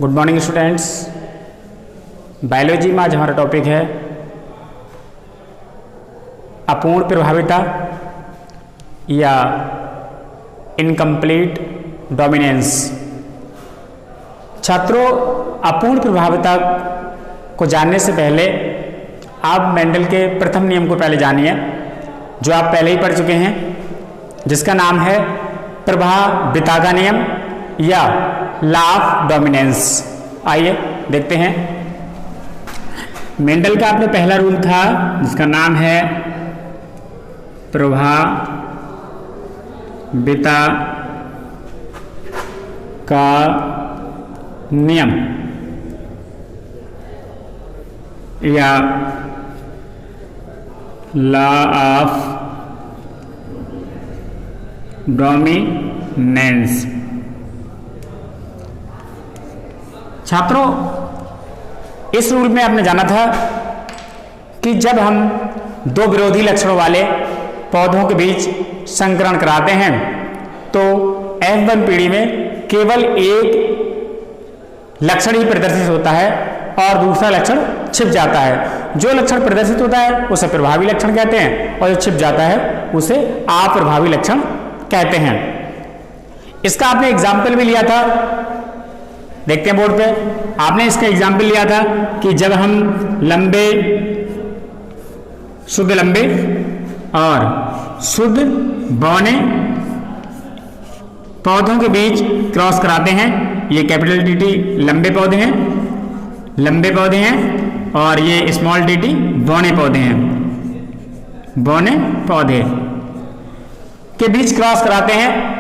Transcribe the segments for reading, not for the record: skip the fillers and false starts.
Good morning students. Biology में आज हमारा टॉपिक है अपूर्ण प्रभाविता या इनकम्प्लीट डोमिनेंस। छात्रों, अपूर्ण प्रभाविता को जानने से पहले आप मेंडल के प्रथम नियम को पहले जानिए, जो आप पहले ही पढ़ चुके हैं, जिसका नाम है प्रभाविता का नियम या लॉ ऑफ डोमिनेंस। आइए देखते हैं। मेंडल का अपने पहला रूल था जिसका नाम है प्रभाविता का नियम या लॉ ऑफ डोमिनेंस। छात्रों, इस रूल में आपने जाना था कि जब हम दो विरोधी लक्षणों वाले पौधों के बीच संकरण कराते हैं तो F1 पीढ़ी में केवल एक लक्षण ही प्रदर्शित होता है और दूसरा लक्षण छिप जाता है। जो लक्षण प्रदर्शित होता है उसे प्रभावी लक्षण कहते हैं और जो छिप जाता है उसे अप्रभावी लक्षण कहते हैं। इसका आपने एग्जाम्पल भी लिया था, देखते हैं बोर्ड पे। आपने इसका एग्जाम्पल लिया था कि जब हम शुद्ध लंबे और शुद्ध बौने पौधों के बीच क्रॉस कराते हैं। ये कैपिटल टी लंबे पौधे हैं और ये स्मॉल टी बौने पौधे हैं। बौने पौधे के बीच क्रॉस कराते हैं।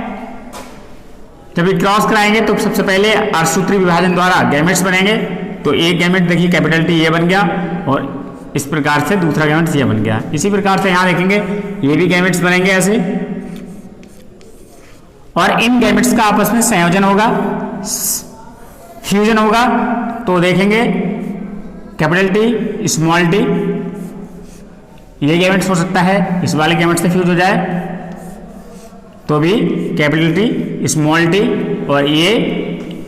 जब ये क्रॉस कराएंगे तो सबसे पहले अर्धसूत्री विभाजन द्वारा गैमेट्स बनेंगे। तो एक गैमेट देखिए कैपिटल टी ये बन गया और इस प्रकार से दूसरा गैमेट्स ये बन गया। इसी प्रकार से यहाँ देखेंगे ये भी गैमेट्स बनेंगे ऐसे, और इन गैमेट्स का आपस में संयोजन होगा, फ्यूजन होगा। तो देखेंगे कैपिटल टी स्मॉल टी, ये गैमेट्स हो सकता है इस वाले गैमेट से फ्यूज हो जाए तो भी कैपिटल टी स्मॉल टी, और ये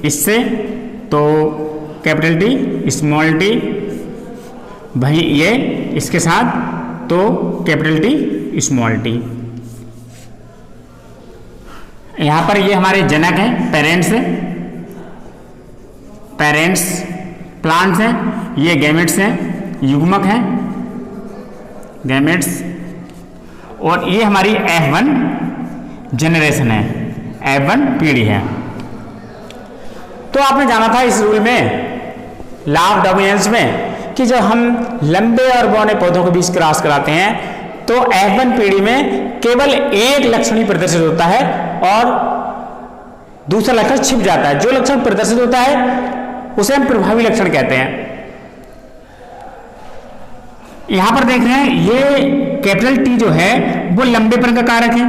इससे तो कैपिटल टी स्मॉल टी, वही ये इसके साथ तो कैपिटल टी स्मॉल टी। यहां पर ये हमारे जनक हैं, पेरेंट्स हैं, पेरेंट्स प्लांट्स हैं, ये गैमेट्स हैं, युग्मक हैं गैमेट्स, और ये हमारी F1 जनरेशन है, F1 पीढ़ी है। तो आपने जाना था इस रूल में, लॉ ऑफ डोमिनेंस में, कि जब हम लंबे और बौने पौधों के बीच क्रॉस कराते हैं तो F1 पीढ़ी में केवल एक लक्षण ही प्रदर्शित होता है और दूसरा लक्षण छिप जाता है। जो लक्षण प्रदर्शित होता है उसे हम प्रभावी लक्षण कहते हैं। यहां पर देख रहे हैं ये कैपिटल टी जो है वो लंबेपन का कारक है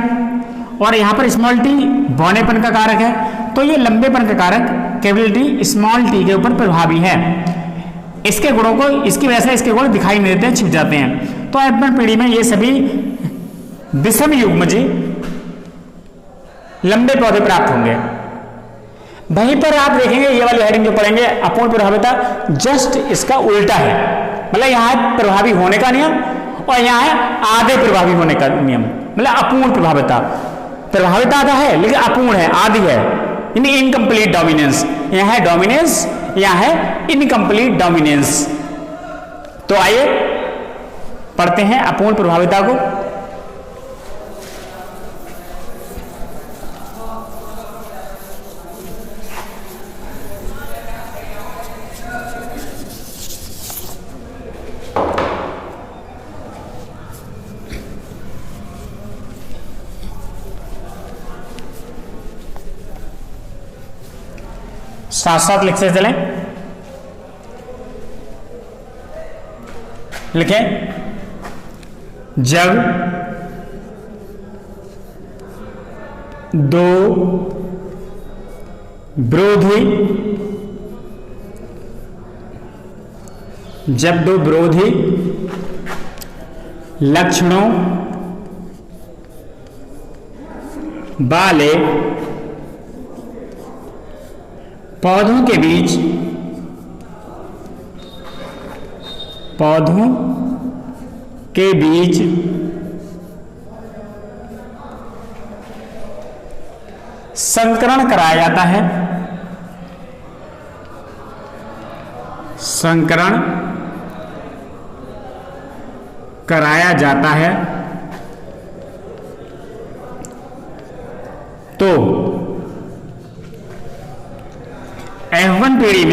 और यहां पर स्मॉल टी बौनेपन का कारक है। तो ये लंबेपन का कारक कैपिटल टी स्मॉल टी के ऊपर प्रभावी है। इसके गुणों को, इसकी वजह से इसके गुण दिखाई नहीं देते हैं, छिप जाते हैं। तो F1 पीढ़ी में ये सभी विषम युग्मजी लंबे पौधे प्राप्त होंगे। वहीं पर आप देखेंगे ये वाली हेडिंग जो पढ़ेंगे अपूर्ण प्रभाविता, जस्ट इसका उल्टा है। मतलब यहाँ है प्रभावी होने का नियम और यहाँ है आधे प्रभावी होने का नियम। मतलब अपूर्ण प्रभाविता, प्रभाविता आधा है लेकिन अपूर्ण है, आधी है, यानी इनकम्प्लीट डोमिनेंस। यहाँ है डोमिनेंस, यहाँ है इनकम्प्लीट डोमिनेंस। तो आइए पढ़ते हैं अपूर्ण प्रभाविता को। साथ साथ लिखते चलें। लिखें, जब दो विरोधी लक्षणों वाले पौधों के बीच संकरण कराया जाता है। संकरण कराया जाता है तो F1 पीढ़ी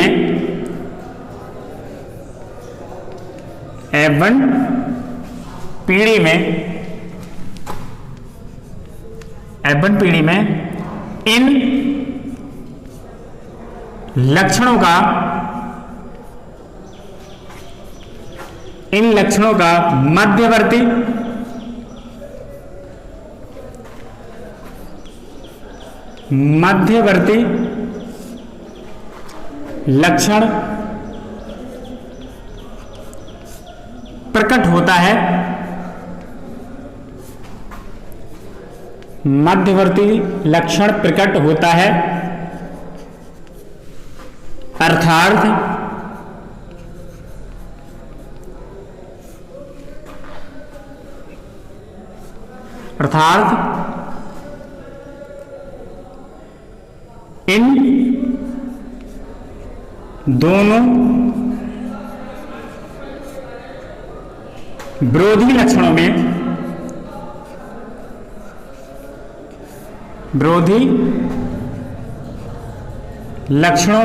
में इन लक्षणों का मध्यवर्ती लक्षण प्रकट होता है। मध्यवर्ती लक्षण प्रकट होता है अर्थात इन दोनों विरोधी लक्षणों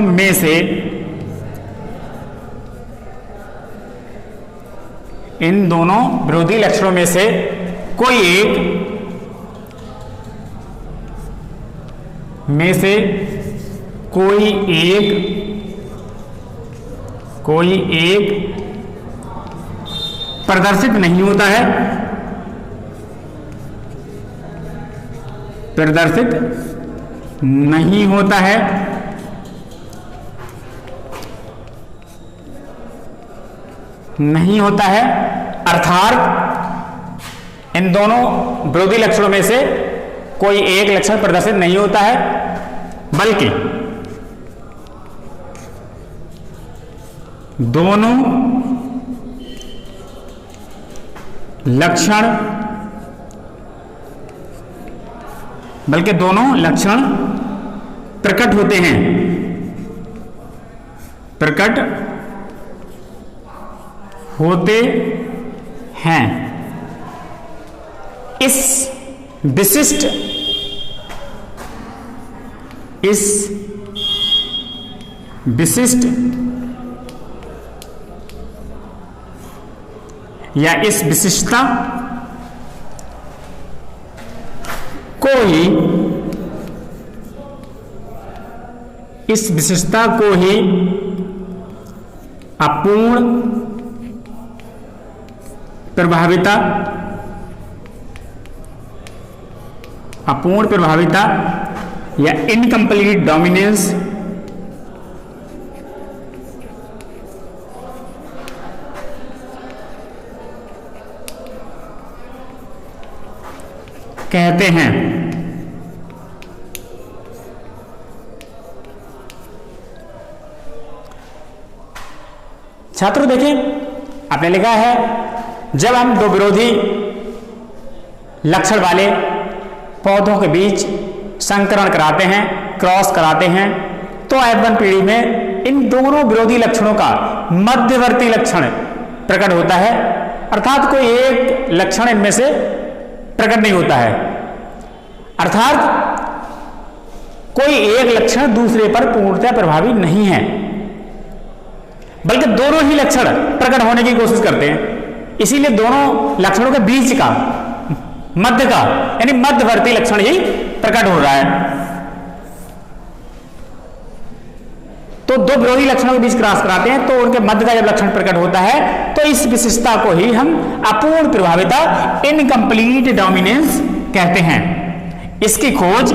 में से इन दोनों विरोधी लक्षणों में से कोई एक प्रदर्शित नहीं होता है। अर्थात इन दोनों विरोधी लक्षणों में से कोई एक लक्षण प्रदर्शित नहीं होता है, बल्कि दोनों लक्षण प्रकट होते हैं। इस विशिष्ट या इस विशिष्टता को ही अपूर्ण प्रभाविता या इनकम्प्लीट डोमिनेंस कहते हैं। छात्रों देखिए, आपने लिखा है जब हम दो विरोधी लक्षण वाले पौधों के बीच संकरण कराते हैं, क्रॉस कराते हैं, तो F1 पीढ़ी में इन दोनों विरोधी लक्षणों का मध्यवर्ती लक्षण प्रकट होता है। अर्थात कोई एक लक्षण इनमें से प्रकट नहीं होता है। अर्थात कोई एक लक्षण दूसरे पर पूर्णतः प्रभावी नहीं है, बल्कि दोनों ही लक्षण प्रकट होने की कोशिश करते हैं। इसीलिए दोनों लक्षणों के बीच का मध्य का यानी मध्यवर्ती लक्षण ही प्रकट हो रहा है। तो दो विरोधी लक्षणों के बीच क्रॉस कराते हैं तो उनके मध्य का जब लक्षण प्रकट होता है तो इस विशेषता को ही हम अपूर्ण प्रभाविता इनकम्प्लीट डोमिनेंस कहते हैं। इसकी खोज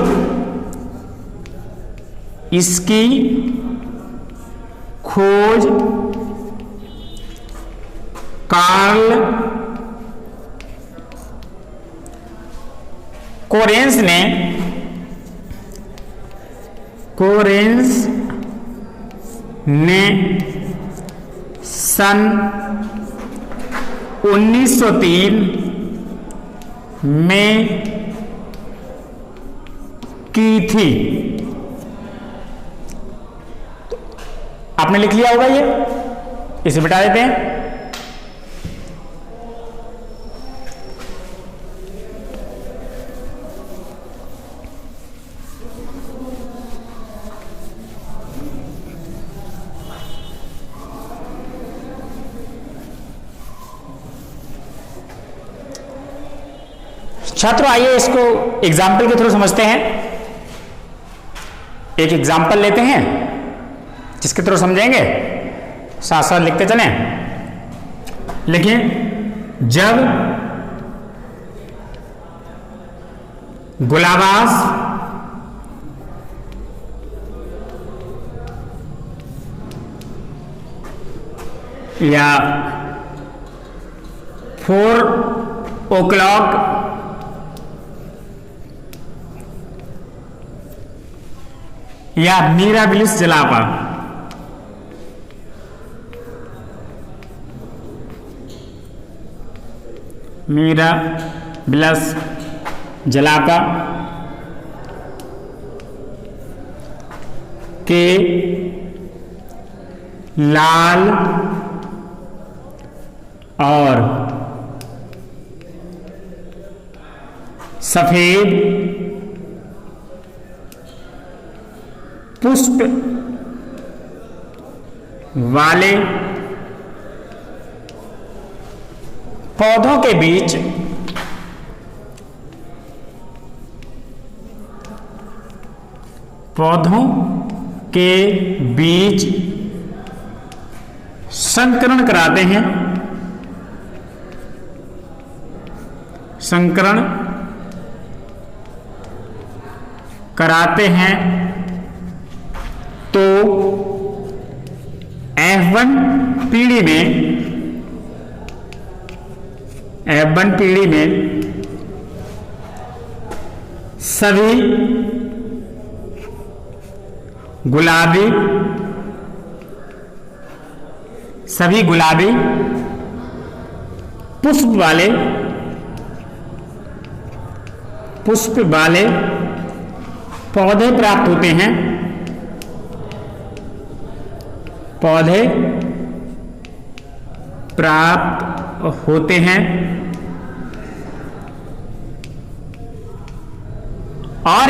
कार्ल कोरेंस ने सन 1903 में की थी। आपने लिख लिया होगा ये, इसे बिठा देते हैं। छात्रों आइए इसको एग्जाम्पल के थ्रू समझते हैं। एक एग्जाम्पल लेते हैं जिसके थ्रू समझेंगे, साथ साथ लिखते चलें। लिखिए, जब गुलाबाज या 4 o'clock या मीराबिलिस जलापा मीराबिलस जलापा के लाल और सफेद पुष्प वाले पौधों के बीच संकरण कराते हैं। संकरण कराते हैं तो F1 पीढ़ी में सभी गुलाबी पुष्प वाले पौधे प्राप्त होते हैं। पौधे प्राप्त होते हैं और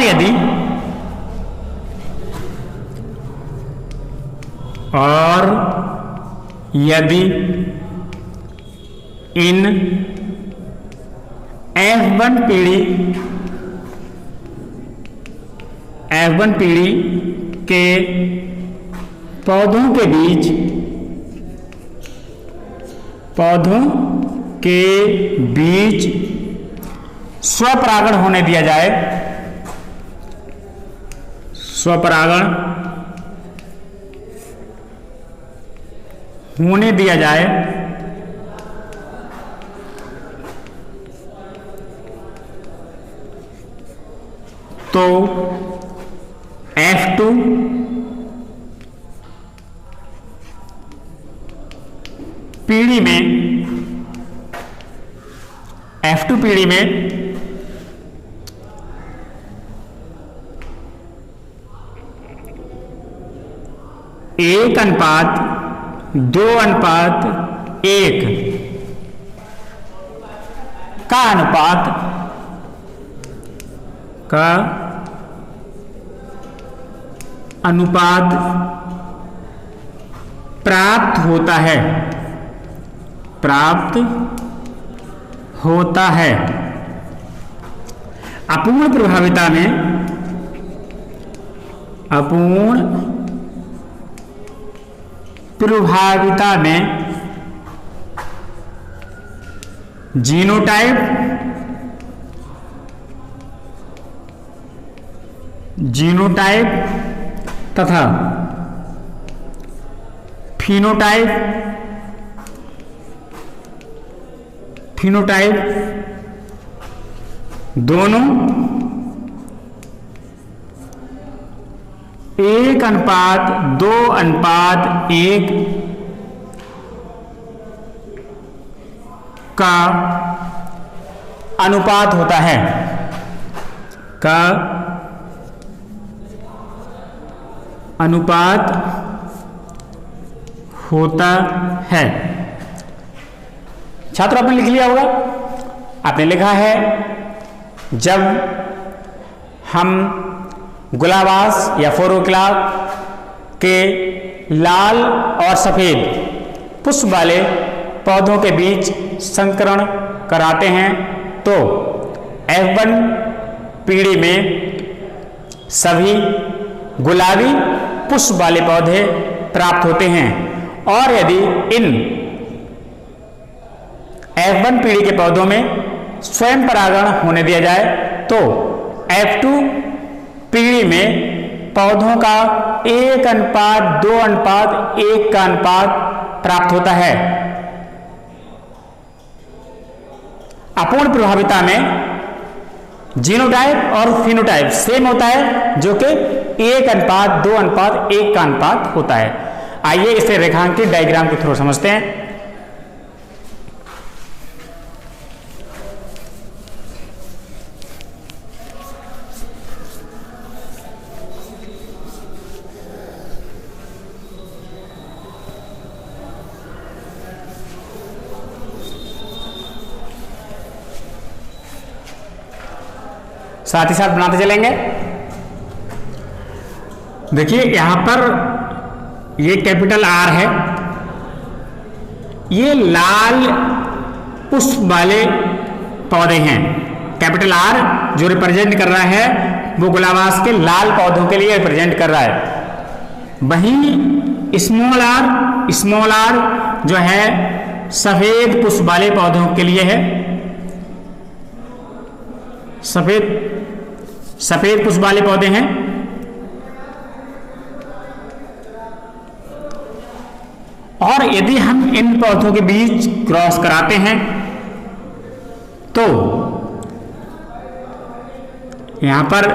यदि इन F1 पीढ़ी के पौधों के बीच स्वपरागण होने दिया जाए, तो F2 पीढ़ी में 1:2:1 का अनुपात प्राप्त होता है। अपूर्ण प्रभाविता में जीनोटाइप तथा फिनोटाइप दोनों 1:2:1 का अनुपात होता है, का अनुपात होता है। छात्रों आपने लिख लिया होगा, आपने लिखा है जब हम गुलाबास या फोरोक्लाव के लाल और सफेद पुष्प वाले पौधों के बीच संकरण कराते हैं तो F1 पीढ़ी में सभी गुलाबी पुष्प वाले पौधे प्राप्त होते हैं, और यदि इन F1 पीढ़ी के पौधों में स्वयं परागण होने दिया जाए तो F2 पीढ़ी में पौधों का 1:2:1 का अनुपात प्राप्त होता है। अपूर्ण प्रभाविता में जीनोटाइप और फिनोटाइप सेम होता है, जो कि 1:2:1 का अनुपात होता है। आइए इसे रेखांकित डायग्राम के थ्रू समझते हैं। साथ ही साथ बनाते चलेंगे। देखिए यहां पर ये कैपिटल R है, ये लाल पुष्प वाले पौधे हैं। कैपिटल R जो रिप्रेजेंट कर रहा है वो गुलाबास के लाल पौधों के लिए रिप्रेजेंट कर रहा है। वहीं स्मॉल r जो है सफेद पुष्प वाले पौधों के लिए है, सफेद पुष्प वाले पौधे हैं। और यदि हम इन पौधों के बीच क्रॉस कराते हैं तो यहां पर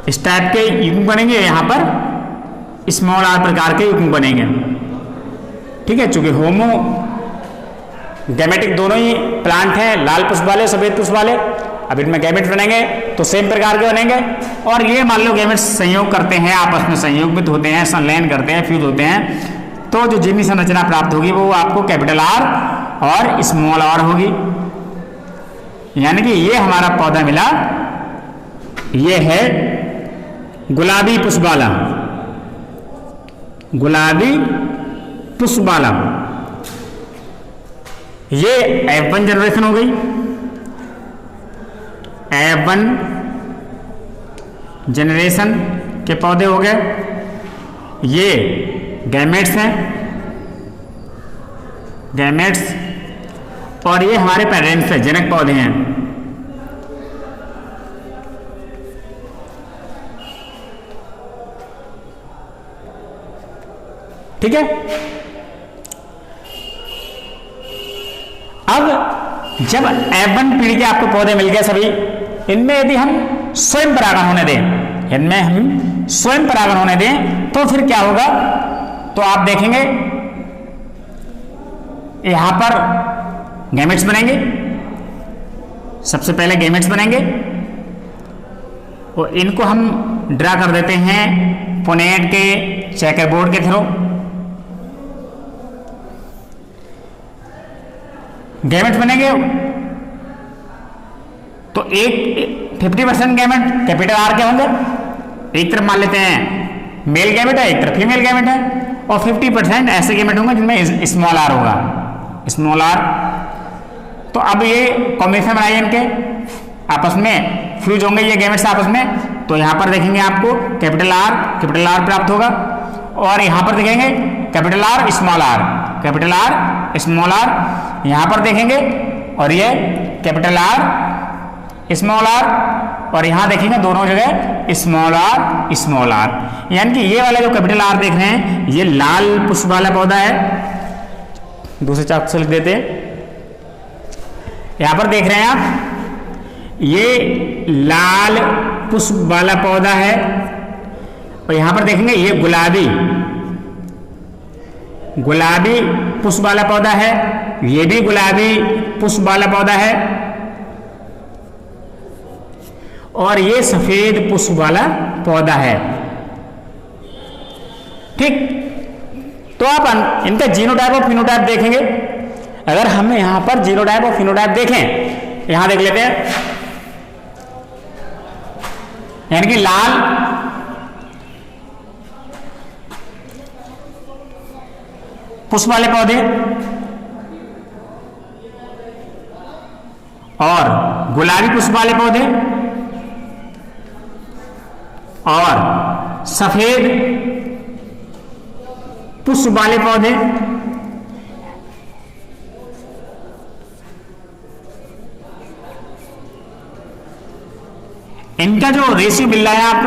इस टाइप के युग्म बनेंगे, यहां पर स्मॉल r प्रकार के युग्म बनेंगे। ठीक है, चूंकि होमो गैमेटिक दोनों ही प्लांट हैं, लाल पुष्प वाले सफेद पुष्प वाले। अब इनमें गैमेट बनेंगे तो सेम प्रकार के बनेंगे, और ये मान लो गैमेट संयोग करते हैं, आपस में संयुग्मित होते हैं, संलयन करते हैं, फ्यूज होते हैं, तो जो जीवनी संरचना प्राप्त होगी वो आपको कैपिटल R और स्मॉल r होगी। यानी कि ये हमारा पौधा मिला, ये है गुलाबी पुष्प वाला, गुलाबी पुष्प वाला। ये F1 जनरेशन हो गई, F1 जनरेशन के पौधे हो गए। ये गैमेट्स हैं, गैमेट्स, और ये हमारे पेरेंट्स हैं, जनक पौधे हैं। ठीक है, अब जब F1 पीढ़ी के आपको पौधे मिल गए सभी, इनमें यदि हम स्वयं परागण होने दें, इनमें हम स्वयं परागण होने दें तो फिर क्या होगा, तो आप देखेंगे यहां पर गैमेट्स बनेंगे। सबसे पहले गैमेट्स बनेंगे और इनको हम ड्रा कर देते हैं पुनेट के चेकर बोर्ड के थ्रू। गैमेट बनेंगे तो एक 50% गैमेट कैपिटल R के होंगे, एक तरफ मान लेते हैं मेल गैमेट है, एक तरफ फीमेल गैमेट है, और 50% ऐसे गैमेट होंगे जिनमें स्मॉल r होगा, स्मॉल r। तो अब ये कॉम्बिनेशन बनाइए, इनके आपस में फ्यूज होंगे ये गैमेट्स आपस में, तो यहाँ पर देखेंगे आपको कैपिटल R प्राप्त होगा, और यहाँ पर देखेंगे capital R small r, capital R small r यहाँ पर देखेंगे, और ये कैपिटल R स्मॉल r, और यहाँ देखेंगे दोनों जगह स्मॉल r। यानी कि ये वाला जो कैपिटल R देख रहे हैं ये लाल पुष्प वाला पौधा है। दूसरे चार्ट से लिख देते हैं, यहाँ पर देख रहे हैं आप ये लाल पुष्प वाला पौधा है, और यहां पर देखेंगे ये गुलाबी पुष्प वाला पौधा है, ये भी गुलाबी पुष्प वाला पौधा है, और ये सफेद पुष्प वाला पौधा है। ठीक, तो आप इनका जीनोटाइप और फिनोटाइप देखेंगे। अगर हम यहां पर जीनोटाइप और फिनोटाइप देखें, यहां देख लेते हैं, यानी कि लाल पुष्प वाले पौधे और गुलाबी पुष्प वाले पौधे और सफेद पुष्प वाले पौधे, इनका जो रेशियो मिल रहा है आप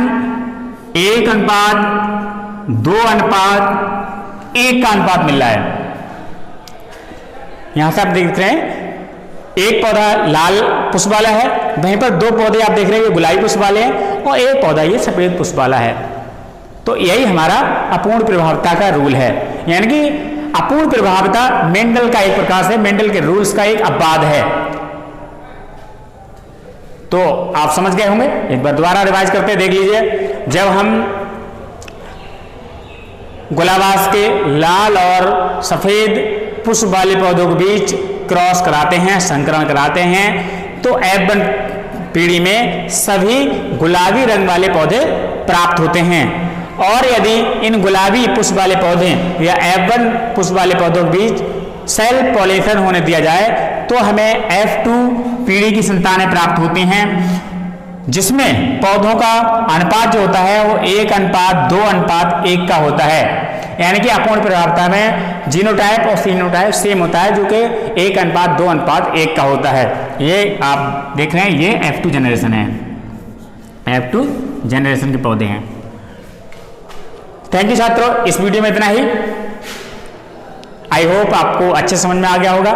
1:2:1 का अनुपात मिल रहा है। यहां से आप देख रहे हैं एक पौधा लाल पुष्प वाला है, वहीं पर दो पौधे आप देख रहे हैं ये गुलाबी पुष्प वाले हैं, और एक पौधा ये सफेद पुष्प वाला है। तो यही हमारा अपूर्ण प्रभावता का रूल है, यानी कि अपूर्ण प्रभावता मेंडल का एक प्रकार से मेंडल के रूल्स का एक अपवाद है। तो आप समझ गए होंगे, एक बार दोबारा रिवाइज करते देख लीजिए। जब हम गुलाबास के लाल और सफेद पुष्प वाले पौधों के बीच क्रॉस कराते हैं, संकरण कराते हैं, तो F1 पीढ़ी में सभी गुलाबी रंग वाले पौधे प्राप्त होते हैं। और यदि इन गुलाबी पुष्प वाले पौधे या F1 पुष्प वाले पौधों के बीच सेल्फ पॉलिनेशन होने दिया जाए तो हमें F2 पीढ़ी की संतानें प्राप्त होती हैं, जिसमें पौधों का अनुपात जो होता है वो 1:2:1 का होता है। यानी कि अपूर्ण प्रभावता में जीनोटाइप और फिनोटाइप सेम होता है, जो कि 1:2:1 का होता है। ये आप देख रहे हैं, ये F2 जनरेशन है, F2 जनरेशन के पौधे हैं। थैंक यू छात्रों, इस वीडियो में इतना ही। आई होप आपको अच्छे समझ में आ गया होगा।